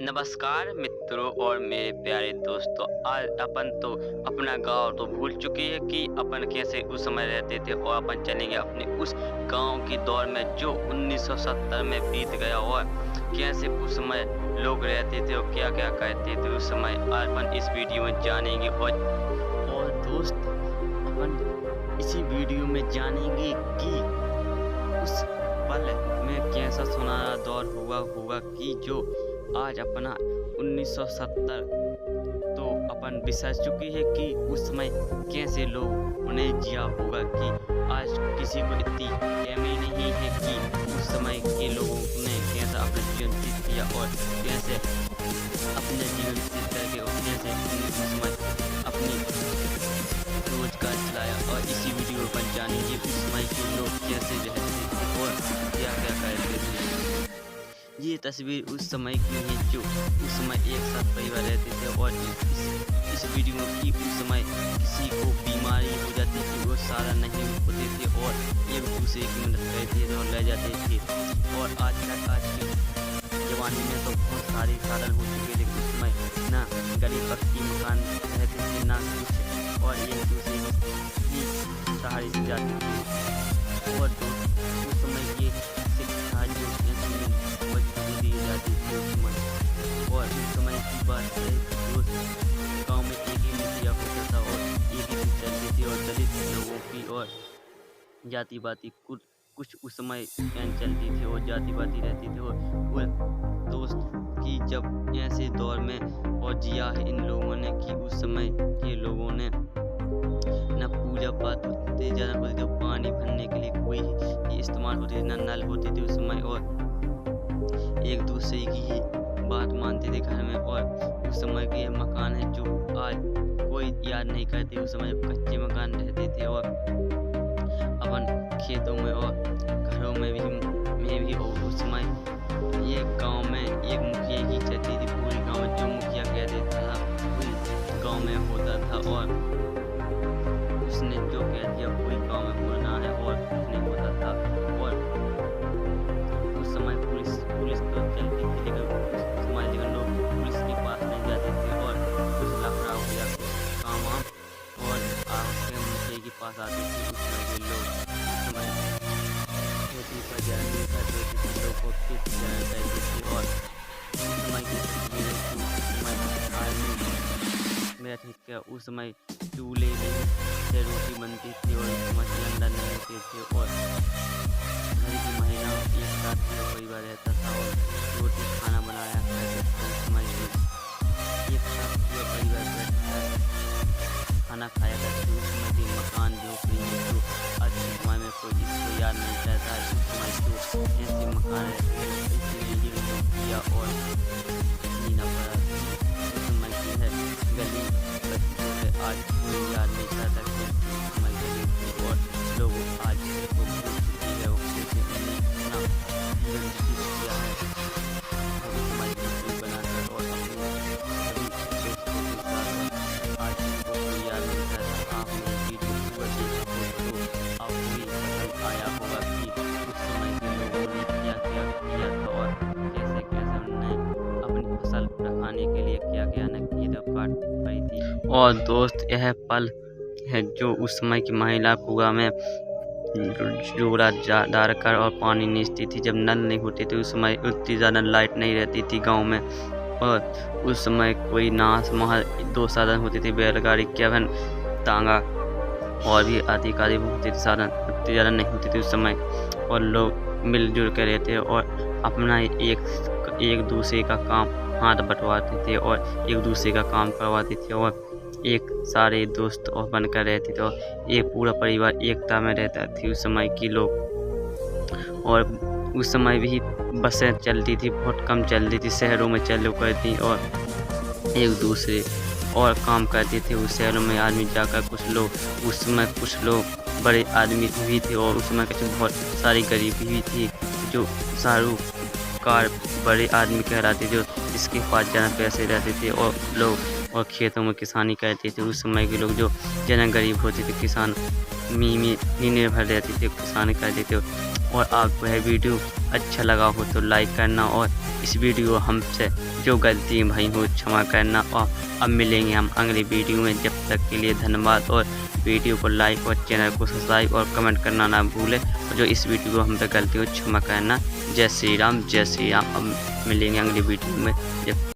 नमस्कार मित्रों और मेरे प्यारे दोस्तों। आज अपन तो अपना गांव तो भूल चुके हैं कि अपन कैसे उस समय रहते थे, और अपन चलेंगे अपने उस गांव की दौर में जो 1970 में बीत गया, और कैसे उस समय लोग रहते थे और क्या क्या करते थे उस समय। आज अपन इस वीडियो में जानेंगे। और दोस्त, अपन इसी वीडियो में जानेंगे कि उस पल में कैसा सुनहरा दौर हुआ कि जो आज अपना 1970 तो अपन बिसर चुके हैं कि उस समय कैसे लोग उन्हें जिया होगा, कि आज किसी को इतनी अहमी नहीं है कि उस समय के लोगों ने कैसा अपना जीवन व्यतीत किया और कैसे अपने जीवन व्यतीत करके और कैसे उस समय अपनी रोजगार चलाया। और इसी वीडियो पर जानेंगे उस समय के लोग कैसे रहते थे और क्या क्या करते थे। ये तस्वीर उस समय की है जो उस समय एक साथ परिवार रहते थे, और इस वीडियो में कि उस समय किसी को बीमारी हो जाती थी वो सारा नहीं होते थे और एक दूसरे की मदद करते थे और ले जाते थे। और आज के जमाने में तो बहुत सारे साधन हो चुके, लेकिन उस समय ना गली पक्की मकान रहते थे ना कुछ, और एक दूसरे की सहारे से जाते थे। और उस समय ये शिक्षा जो दी जाती थी उस समय। और उस समय की बात है, गाँव में एक ही मुखिया होता था और एक ही चलती थी, और दलित लोगों की और जाति बाती कुछ उस समय चलती थी और जाति बाती रहती थी। और दोस्त की जब ऐसे दौर में और जिया है इन लोगों ने कि उस समय के लोगों ने न पूजा पाठ होते ज़्यादा होते थे, पानी भरने के लिए कोई इस्तेमाल होते थे, न नल होते थे उस समय, और एक दूसरे की बात मानते थे घर में। और उस समय के मकान है जो आज कोई याद नहीं करते, उस समय कच्चे मकान रहते थे और अपन खेतों में और घरों में भी और उस समय ये गांव में एक मुखिया की चलती थी पूरी गांव में, जो मुखिया कह देता था पूरी गांव में होता था, और उसने जो कह दिया कोई गांव में बोलना है और कुछ नहीं होता था। और उस समय पुलिस तो चलती थी, लेकिन उस समय लोग पुलिस के पास नहीं जाते थे और कुछ लफड़ा हो गया काम और आके मुखिया के पास आते थे। उस समय के लोग उस समय खेती पर जाने करते थे, लोग को खेती जाने करते थे। और उस समय की तस्वीरें उस समय आदमी मेरा ठीक क्या उस समय चूल्हे से रोटी बनती थी और उस समय सिलेंडर नहीं होते थे, और घर की महिला एक साथ परिवार रहता था और रोटी खाना बनाया करते थे। उस समय एक साथ पूरा परिवार बैठकर खाना खाया करते थे। उस समय के मकान जो आज के समय में कोई इसको याद नहीं करता है, उस समय जो ऐसे मकान रहते थे इसलिए ये लोग किया और जीना पड़ा। उस समय की है गली बच्चों है आज कोई याद नहीं करता कि उस समय गली थी, और लोग आज को भूल चुकी है और कैसे उन्हें अपना जीवन व्यतीत किया है उस समय की बनाकर, और अपने सभी दोस्तों के साथ आज को कोई याद नहीं करता। आपने वीडियो पूरा देखा हो तो आपको भी पसंद आया होगा कि उस समय के लोगों ने क्या क्या किया था और कैसे कैसे उन्होंने अपनी फसल बढ़ाने के लिए क्या क्या न किया काट पाई थी। और दोस्त, यह पल है जो उस समय की महिला कुआं में जोड़ा डालकर और पानी नीचती थी। जब नल नहीं होते थे उस समय उतनी ज़्यादा लाइट नहीं रहती थी गांव में, और उस समय कोई नाश महल दो साधन होते थे, बैलगाड़ी, केवल तांगा, और भी अधिकारी होते थे साधन उतने ज़्यादा नहीं होते थे उस समय। और लोग मिलजुल कर रहते और अपना एक दूसरे का काम हाथ बंटवाते थे और एक दूसरे का काम करवाते थे, और एक सारे दोस्त और बनकर रहते थे, और एक पूरा परिवार एकता में रहता थी उस समय की लोग। और उस समय भी बसें चलती थी, बहुत कम चलती थी, शहरों में चलो करती और एक दूसरे और काम करते थे उस शहरों में आदमी जाकर। कुछ लोग बड़े आदमी भी थे, और उस समय कुछ बहुत सारी गरीबी भी थी जो साहूकार बड़े आदमी कहलाते जो जिसके पास ज़्यादा पैसे रहते थे, और लोग और खेतों में किसानी करते थे। उस समय के लोग जो ज़्यादा गरीब होते थे, किसान निर्भर रहते थे, किसानी करते थे। और आपको यह वीडियो अच्छा लगा हो तो लाइक करना और इस वीडियो हमसे जो गलती भई हो क्षमा करना। और अब मिलेंगे हम अगली वीडियो में, जब तक के लिए धन्यवाद। और वीडियो को लाइक और चैनल को सब्सक्राइब और कमेंट करना ना भूलें। और जो इस वीडियो को हम पे गलती हो क्षमा करना। जय श्री राम, जय श्री राम। अब मिलेंगे अगली वीडियो में, जब